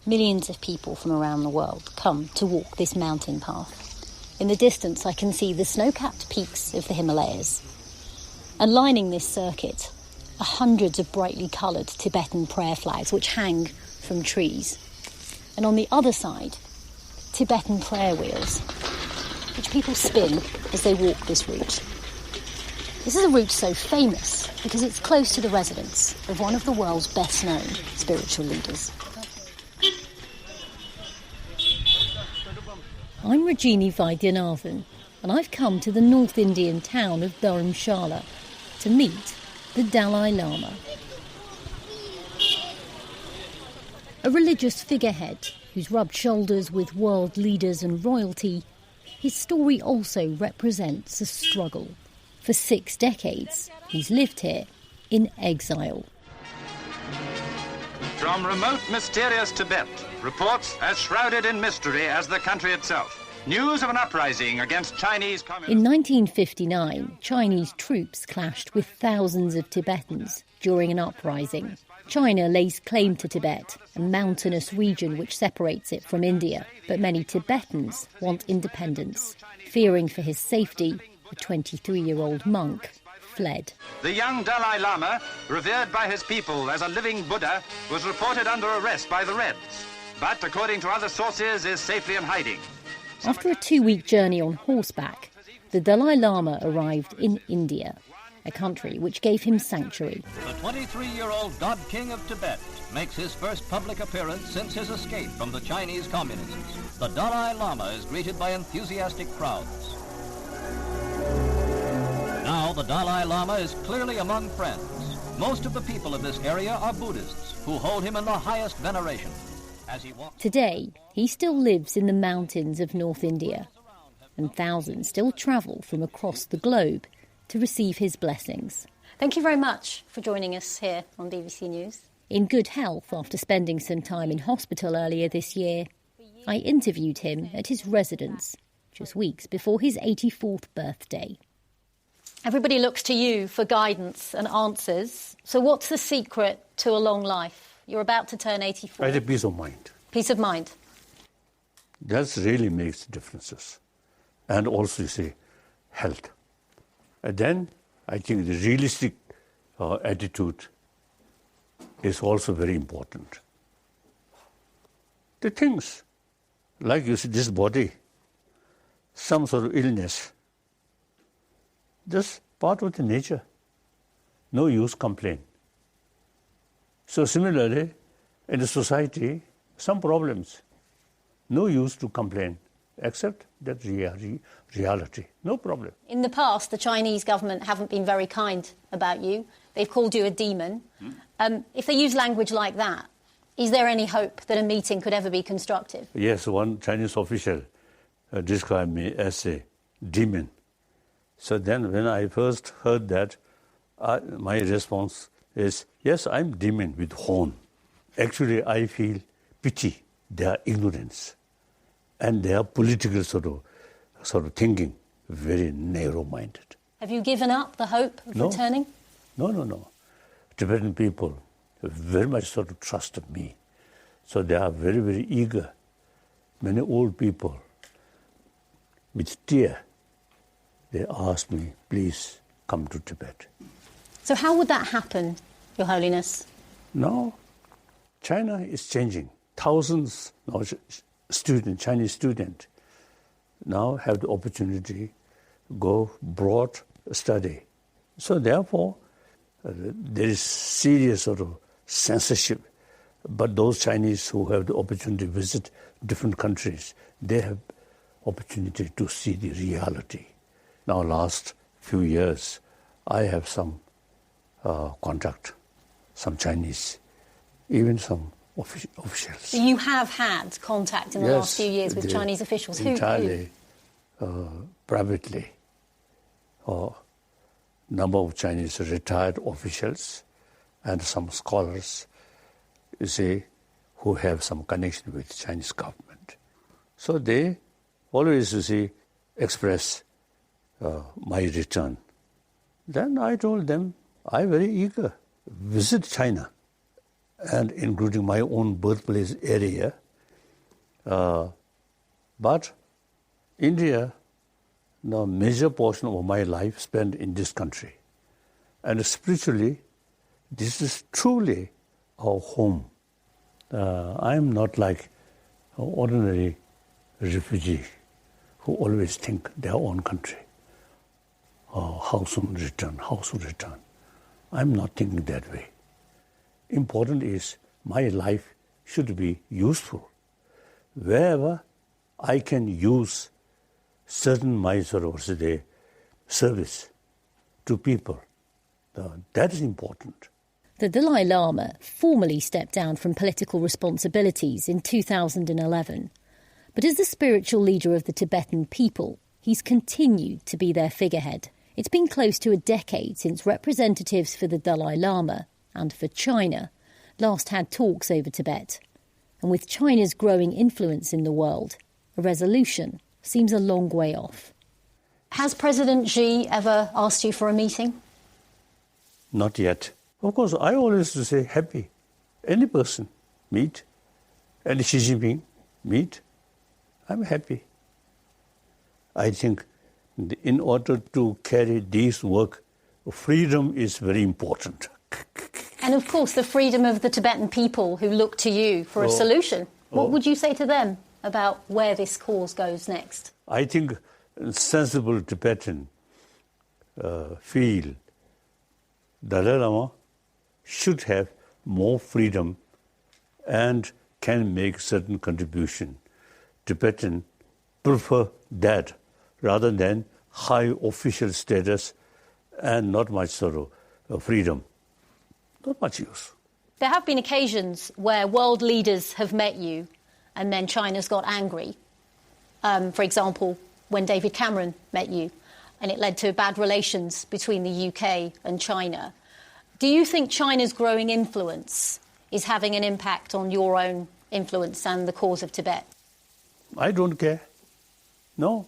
Millions of people from around the world come to walk this mountain path. In the distance, I can see the snow-capped peaks of the Himalayas. And lining this circuit are hundreds of brightly coloured Tibetan prayer flags which hang from trees. And on the other side, Tibetan prayer wheels, which people spin as they walk this route. This is a route so famous because it's close to the residence of one of the world's best-known spiritual leaders. I'm Rajini Vaidyanathan, and I've come to the North Indian town of Dharamshala to meet the Dalai Lama. A religious figurehead who's rubbed shoulders with world leaders and royalty, his story also represents a struggle. For 6 decades, he's lived here in exile. From remote, mysterious Tibet, reports as shrouded in mystery as the country itself. News of an uprising against Chinese communism. In 1959, Chinese troops clashed with thousands of Tibetans during an uprising. China lays claim to Tibet, a mountainous region which separates it from India. But many Tibetans want independence. Fearing for his safety, the 23-year-old monk fled. The young Dalai Lama, revered by his people as a living Buddha, was reported under arrest by the Reds, but according to other sources is safely in hiding. After a 2-week journey on horseback, the Dalai Lama arrived in India, a country which gave him sanctuary. The 23-year-old God King of Tibet makes his first public appearance since his escape from the Chinese communists. The Dalai Lama is greeted by enthusiastic crowds. Now the Dalai Lama is clearly among friends. Most of the people of this area are Buddhists who hold him in the highest veneration. As he walks... Today, he still lives in the mountains of North India, and thousands still travel from across the globe to receive his blessings. Thank you very much for joining us here on BBC News. In good health after spending some time in hospital earlier this year, I interviewed him at his residence just weeks before his 84th birthday. Everybody looks to you for guidance and answers. So what's the secret to a long life? You're about to turn 84. I had a peace of mind. Peace of mind. That really makes differences. And also, you say, health. And then I think the realistic attitude is also very important. The things, like you see, this body, some sort of illness, just part of the nature. No use complain. So similarly, in the society, some problems. No use to complain, except that reality. No problem. In the past, the Chinese government haven't been very kind about you. They've called you a demon. If they use language like that, is there any hope that a meeting could ever be constructive? Yes, one Chinese official described me as a demon. So then when I first heard that, my response is, yes, I'm demon with horn. Actually, I feel pity, their ignorance, and their political sort of thinking, very narrow-minded. Have you given up the hope of returning? No. Tibetan people very much sort of trusted me. So they are very, very eager. Many old people, with tear, they asked me, please come to Tibet. So how would that happen, Your Holiness? Now, China is changing. Thousands of Chinese students now have the opportunity to go abroad study. So therefore, there is serious sort of censorship. But those Chinese who have the opportunity to visit different countries, they have opportunity to see the reality. Now, last few years, I have some contact, some Chinese, even some officials. So you have had contact in the last few years with Chinese officials? Entirely, privately. Number of Chinese retired officials and some scholars, you see, who have some connection with the Chinese government. So they always, you see, express my return. Then I told them, I'm very eager. Visit China. and including my own birthplace area. But India, the major portion of my life spent in this country. And spiritually, this is truly our home. I am not like an ordinary refugee who always think their own country. How soon return, how soon return. I'm not thinking that way. Important is my life should be useful. Wherever I can use certain my sort of service to people, that is important. The Dalai Lama formally stepped down from political responsibilities in 2011. But as the spiritual leader of the Tibetan people, he's continued to be their figurehead. It's been close to a decade since representatives for the Dalai Lama and for China last had talks over Tibet. And with China's growing influence in the world, a resolution seems a long way off. Has President Xi ever asked you for a meeting? Not yet. Of course, I always say happy. Any person, meet. And Xi Jinping, meet. I'm happy. I think in order to carry this work, freedom is very important. And of course, the freedom of the Tibetan people who look to you for a solution. What would you say to them about where this cause goes next? I think sensible Tibetan feel Dalai Lama should have more freedom and can make certain contribution. Tibetan prefer that rather than high official status and not much sort of freedom. Not much use. There have been occasions where world leaders have met you and then China's got angry. For example, when David Cameron met you, and it led to bad relations between the UK and China. Do you think China's growing influence is having an impact on your own influence and the cause of Tibet? I don't care. No.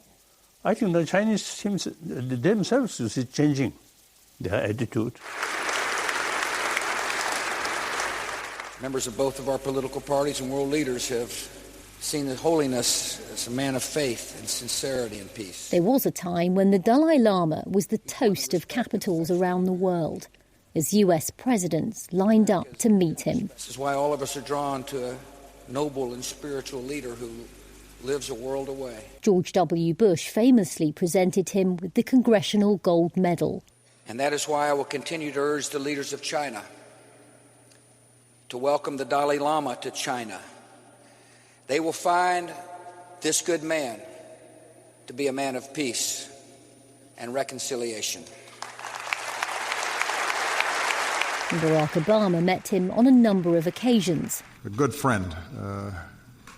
I think the Chinese seems themselves is changing their attitude. Members of both of our political parties and world leaders have seen that holiness as a man of faith and sincerity and peace. There was a time when the Dalai Lama was the toast of capitals around the world, as US presidents lined up to meet him. This is why all of us are drawn to a noble and spiritual leader who lives a world away. George W. Bush famously presented him with the Congressional Gold Medal. And that is why I will continue to urge the leaders of China to welcome the Dalai Lama to China. They will find this good man to be a man of peace and reconciliation. Barack Obama met him on a number of occasions. A good friend,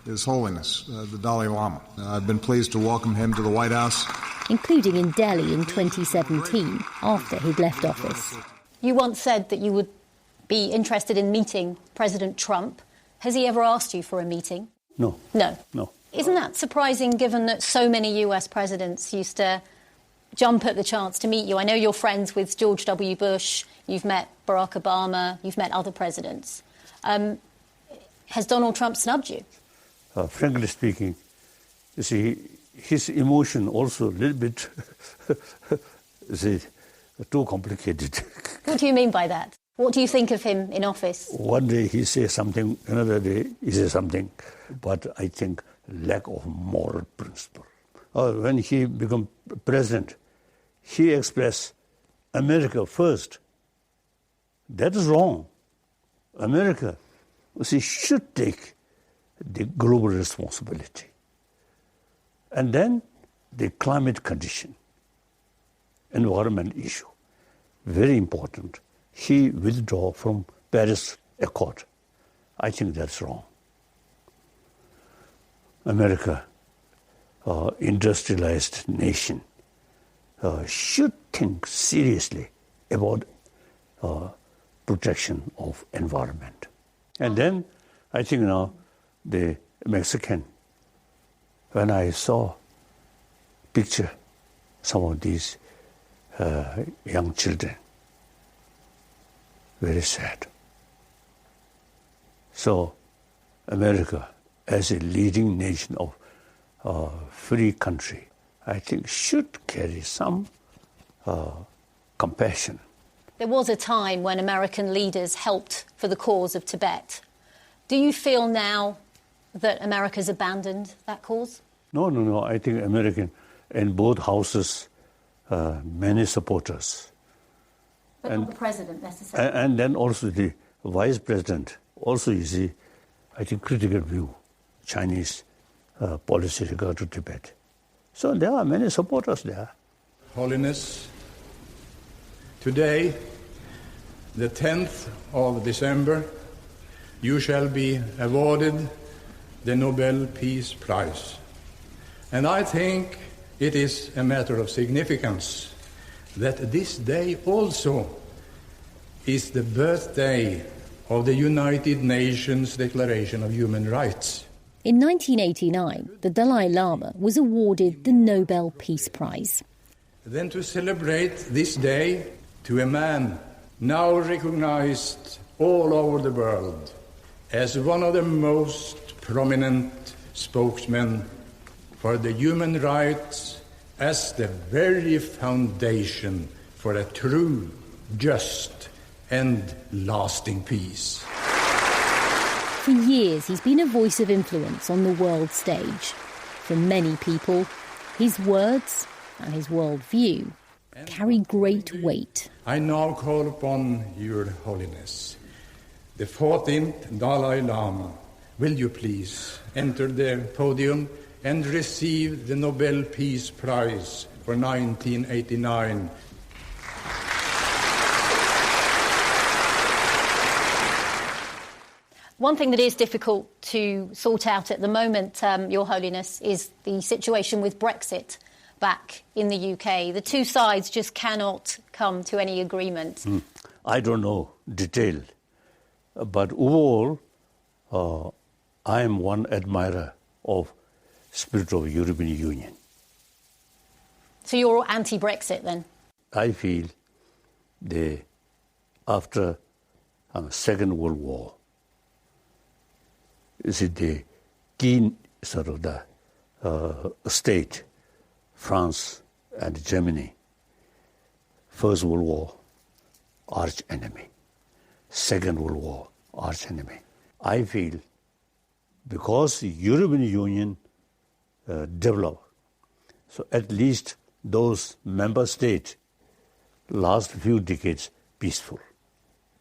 His Holiness, the Dalai Lama. I've been pleased to welcome him to the White House. Including in Delhi in 2017, after he'd left office. You once said that you would be interested in meeting President Trump. Has he ever asked you for a meeting? No. No? No. Isn't that surprising, given that so many US presidents used to jump at the chance to meet you? I know you're friends with George W. Bush, you've met Barack Obama, you've met other presidents. Has Donald Trump snubbed you? Frankly speaking, you see, his emotion also a little bit too complicated. What do you mean by that? What do you think of him in office? One day he says something, another day he says something, but I think lack of moral principle. When he became president, he expressed America first. That is wrong. America, you see, should take the global responsibility. And then the climate condition, environment issue, very important. He withdrew from Paris Accord. I think that's wrong. America, industrialized nation, should think seriously about protection of environment. And then I think now the Mexican, when I saw picture some of these young children, very sad. So America, as a leading nation of free country, I think should carry some compassion. There was a time when American leaders helped for the cause of Tibet. Do you feel now that America's abandoned that cause? No. I think American, in both houses, many supporters. But not the president necessarily. And then also the vice president, also you see, I think critical view, Chinese policy regard to Tibet. So there are many supporters there. Holiness, today, the 10th of December, you shall be awarded the Nobel Peace Prize. And I think it is a matter of significance that this day also is the birthday of the United Nations Declaration of Human Rights. In 1989, the Dalai Lama was awarded the Nobel Peace Prize. Then to celebrate this day to a man now recognized all over the world as one of the most prominent spokesmen for the human rights as the very foundation for a true, just and lasting peace. For years, he's been a voice of influence on the world stage. For many people, his words and his worldview carry great weight. I now call upon Your Holiness, the 14th Dalai Lama. Will you please enter the podium and receive the Nobel Peace Prize for 1989. One thing that is difficult to sort out at the moment, Your Holiness, is the situation with Brexit back in the UK. The two sides just cannot come to any agreement. I don't know detail, but overall, I am one admirer of spirit of European Union. So you're anti-Brexit then? I feel after Second World War, is it the key sort of the state, France and Germany, First World War, arch enemy. Second World War, arch enemy. I feel because the European Union developed, so at least those member states last few decades peaceful.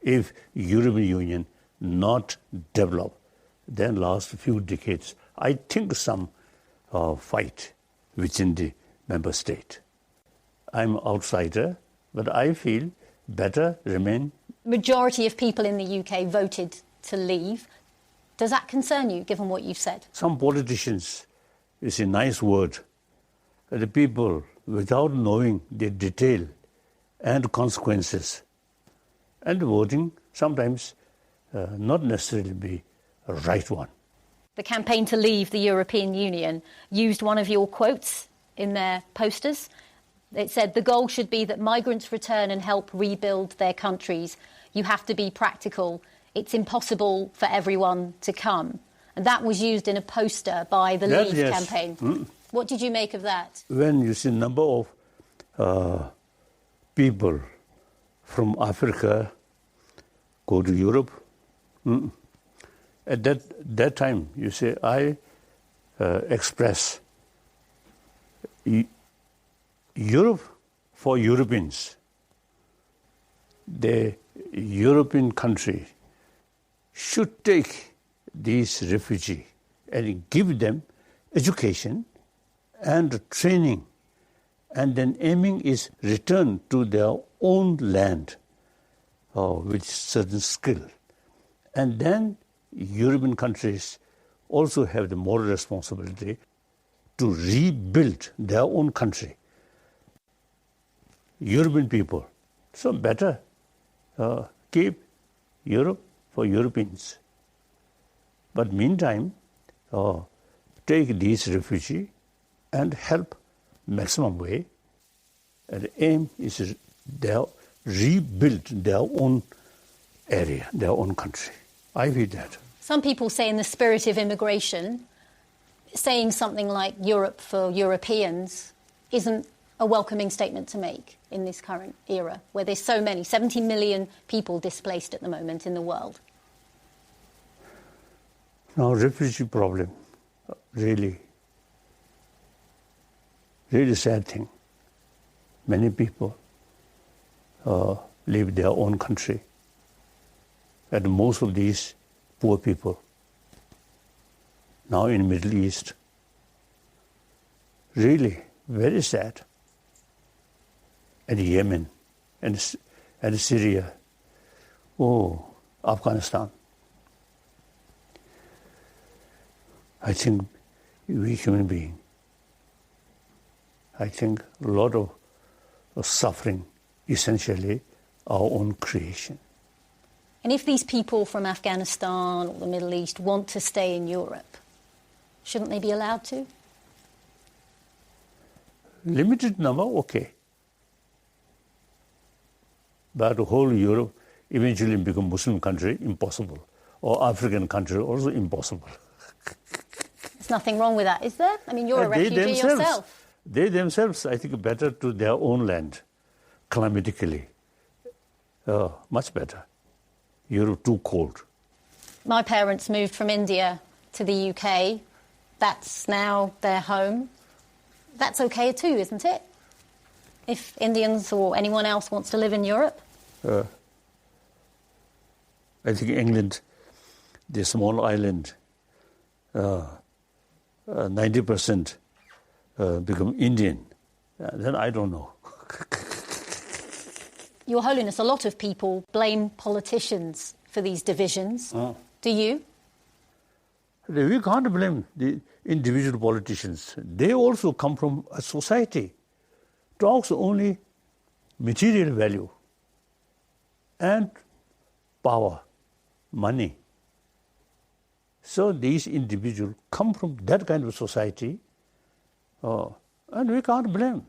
If European Union not developed, then last few decades, I think some fight within the member state. I'm outsider, but I feel better remain. Majority of people in the UK voted to leave. Does that concern you, given what you've said? Some politicians, it's a nice word, the people, without knowing the detail and consequences, and voting sometimes not necessarily be a right one. The campaign to leave the European Union used one of your quotes in their posters. It said, the goal should be that migrants return and help rebuild their countries. You have to be practical. It's impossible for everyone to come. And that was used in a poster by the Leave campaign. What did you make of that? When you see number of people from Africa go to Europe, at that time, you say, I express Europe for Europeans. The European country should take these refugees and give them education and training, and then aiming is return to their own land with certain skill. And then European countries also have the moral responsibility to rebuild their own country. European people, so better keep Europe for Europeans. But meantime, take these refugees and help maximum way. And the aim is they rebuild their own area, their own country. I feel that. Some people say in the spirit of immigration, saying something like Europe for Europeans isn't a welcoming statement to make in this current era, where there's so many, 70 million people displaced at the moment in the world. Now, refugee problem, really sad thing. Many people leave their own country, and most of these poor people now in the Middle East. Really very sad. And Yemen and Syria, Afghanistan. I think we human beings, I think a lot of suffering, essentially our own creation. And if these people from Afghanistan or the Middle East want to stay in Europe, shouldn't they be allowed to? Limited number, okay. But the whole Europe eventually become Muslim country, impossible. Or African country, also impossible. There's nothing wrong with that, is there? I mean, you're a refugee yourself. They themselves, I think, better to their own land, climatically. Much better. Europe too cold. My parents moved from India to the UK. That's now their home. That's okay too, isn't it? If Indians or anyone else wants to live in Europe? I think England, the small island, 90% become Indian. Then I don't know. Your Holiness, a lot of people blame politicians for these divisions. Do you? We can't blame the individual politicians. They also come from a society. Talks only material value and power, money. So these individuals come from that kind of society, and we can't blame.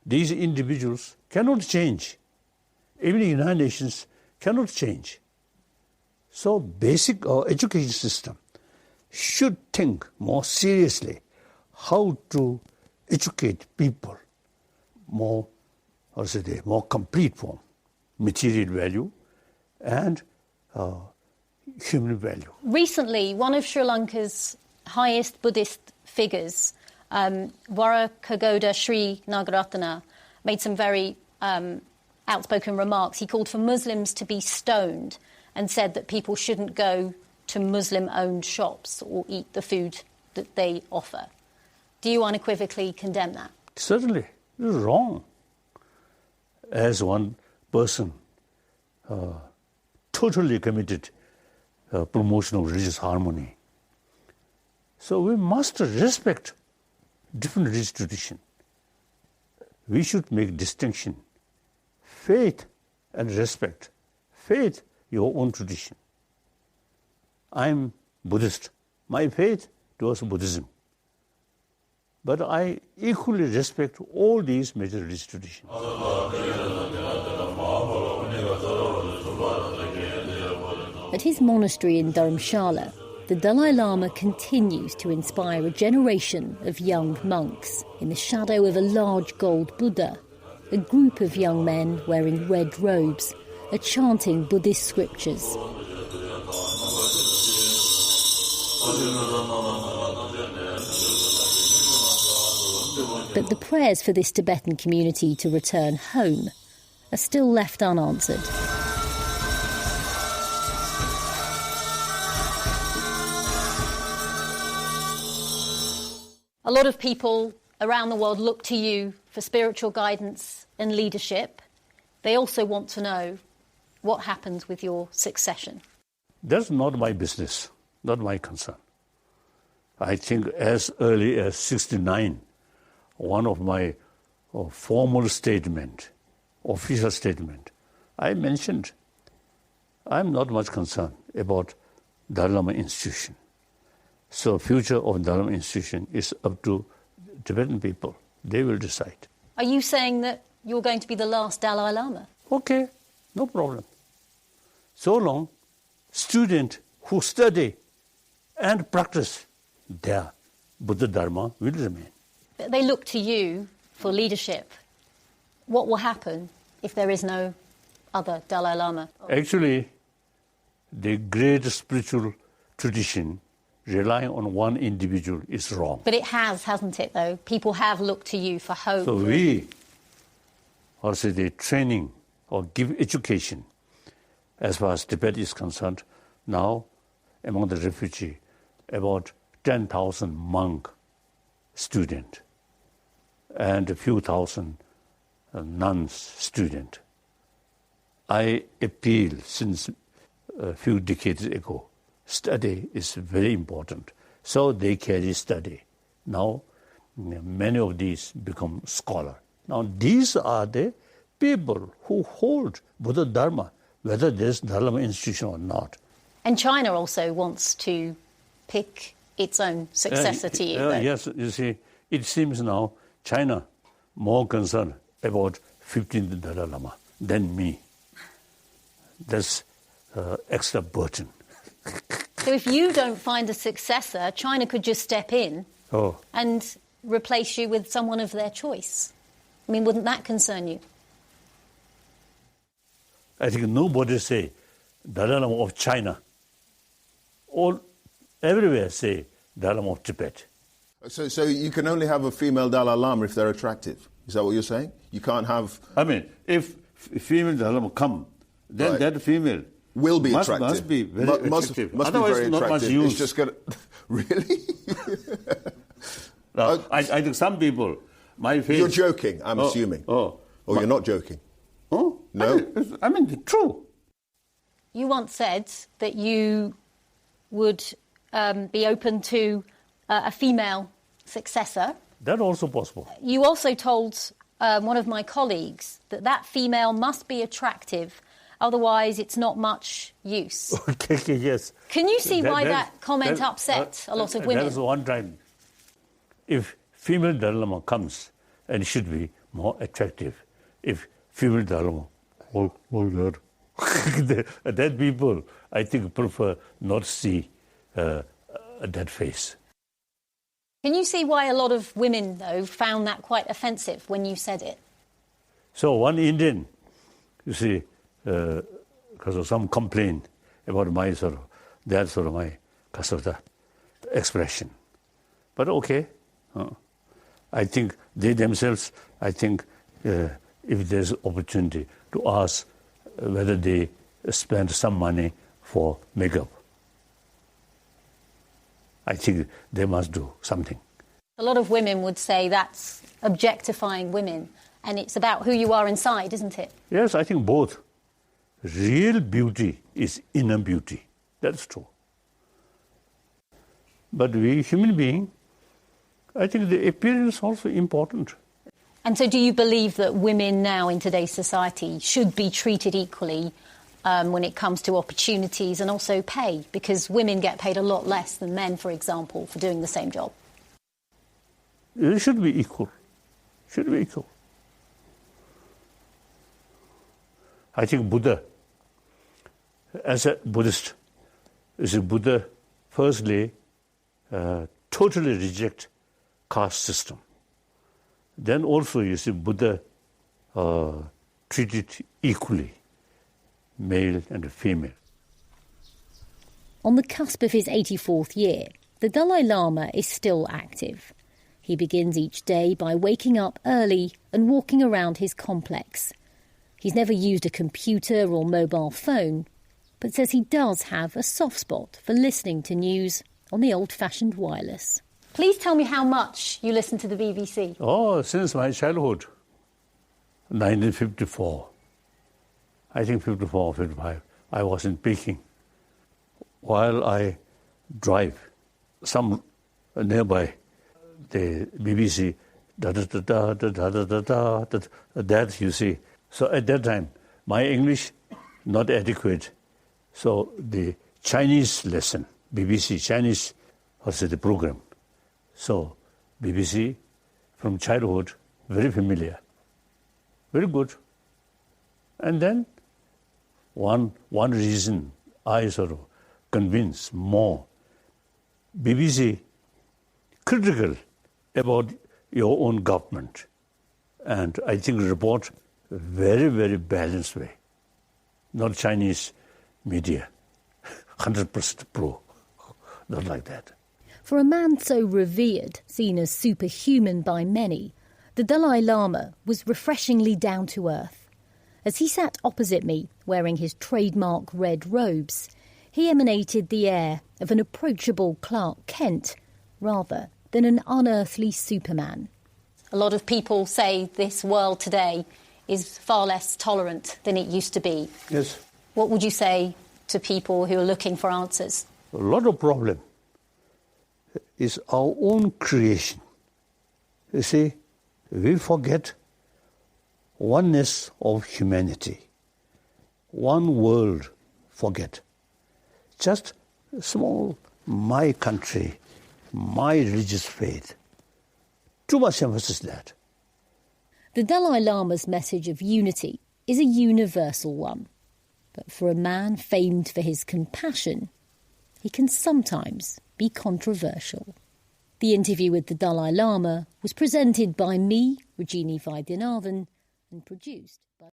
These individuals cannot change. Even the United Nations cannot change. So basic education system should think more seriously how to educate people more complete form, material value and human value. Recently, one of Sri Lanka's highest Buddhist figures, Warakagoda Sri Nagaratana, made some very outspoken remarks. He called for Muslims to be stoned and said that people shouldn't go to Muslim-owned shops or eat the food that they offer. Do you unequivocally condemn that? Certainly. It is wrong. As one person totally committed promotion of religious harmony. So we must respect different religious tradition. We should make distinction. Faith and respect. Faith, your own tradition. I'm Buddhist. My faith towards Buddhism. But I equally respect all these major religious traditions. At his monastery in Dharamshala, the Dalai Lama continues to inspire a generation of young monks. In the shadow of a large gold Buddha, a group of young men wearing red robes are chanting Buddhist scriptures. But the prayers for this Tibetan community to return home are still left unanswered. A lot of people around the world look to you for spiritual guidance and leadership. They also want to know what happens with your succession. That's not my business, not my concern. I think as early as 1969, one of my formal statement, official statement, I mentioned I'm not much concerned about Dalai Lama Institution. So future of Dalai Lama Institution is up to Tibetan people. They will decide. Are you saying that you're going to be the last Dalai Lama? Okay, no problem. So long, students who study and practice, their Buddha Dharma will remain. They look to you for leadership. What will happen if there is no other Dalai Lama? Actually, the great spiritual tradition relying on one individual is wrong. But it has, hasn't it, though? People have looked to you for hope. So we also the training or give education as far as Tibet is concerned. Now, among the refugees, about 10,000 monk students and a few thousand nuns students. I appeal since a few decades ago, study is very important. So they carry study. Now, many of these become scholars. Now, these are the people who hold Buddha Dharma, whether there's Dalai Lama institution or not. And China also wants to pick its own successor to you. Yes, you see, it seems now China more concerned about 15th Dalai Lama than me. That's extra burden. So if you don't find a successor, China could just step in and replace you with someone of their choice. I mean, wouldn't that concern you? I think nobody say Dalai Lama of China. All everywhere say Dalai Lama of Tibet. So you can only have a female Dalai Lama if they're attractive. Is that what you're saying? You can't have... I mean, if female Dalai Lama come, then that female will be attractive. Must be very attractive. Must Otherwise, be very not attractive. much use. It's just going to... Really? No, I think some people, my face... You're joking, I'm assuming. Or you're not joking. Oh? No? I mean, true. You once said that you would be open to a female successor. That's also possible. You also told one of my colleagues that female must be attractive, otherwise it's not much use. Okay, yes. Can you see why that comment upset a lot of women? That is one time. If female Dalai Lama comes, and it should be more attractive. If female Dalai Lama, that people, I think, prefer not see that face. Can you see why a lot of women, though, found that quite offensive when you said it? So one Indian, you see, because of some complaint about my that sort of my the expression. But okay, I think they themselves, I think if there's opportunity to ask whether they spend some money for makeup, I think they must do something. A lot of women would say that's objectifying women, and it's about who you are inside, isn't it? Yes, I think both. Real beauty is inner beauty. That's true. But we human beings, I think the appearance is also important. And so do you believe that women now in today's society should be treated equally when it comes to opportunities and also pay? Because women get paid a lot less than men, for example, for doing the same job. It should be equal. Should be equal. I think Buddha, as a Buddhist, Buddha firstly totally reject caste system. Then also you see Buddha treated equally, male and female. On the cusp of his 84th year, the Dalai Lama is still active. He begins each day by waking up early and walking around his complex. He's never used a computer or mobile phone, but says he does have a soft spot for listening to news on the old-fashioned wireless. Please tell me how much you listen to the BBC. Oh, since my childhood, 1954. I think 54 or 55. I was in Peking. While I drive, some nearby, the BBC, that you see. So at that time, my English not adequate. So the Chinese lesson, BBC Chinese, also the program. So BBC from childhood, very familiar, very good. And then one reason I sort of convince more. BBC critical about your own government, and I think report very, very balanced way. Not Chinese media, 100% pro, not like that. For a man so revered, seen as superhuman by many, the Dalai Lama was refreshingly down to earth. As he sat opposite me, wearing his trademark red robes, he emanated the air of an approachable Clark Kent, rather than an unearthly Superman. A lot of people say this world today is far less tolerant than it used to be. Yes. What would you say to people who are looking for answers? A lot of problem is our own creation. You see, we forget oneness of humanity. One world forget. Just small, my country, my religious faith. Too much emphasis that. The Dalai Lama's message of unity is a universal one. But for a man famed for his compassion, he can sometimes be controversial. The interview with the Dalai Lama was presented by me, Rajini Vaidyanathan, and produced by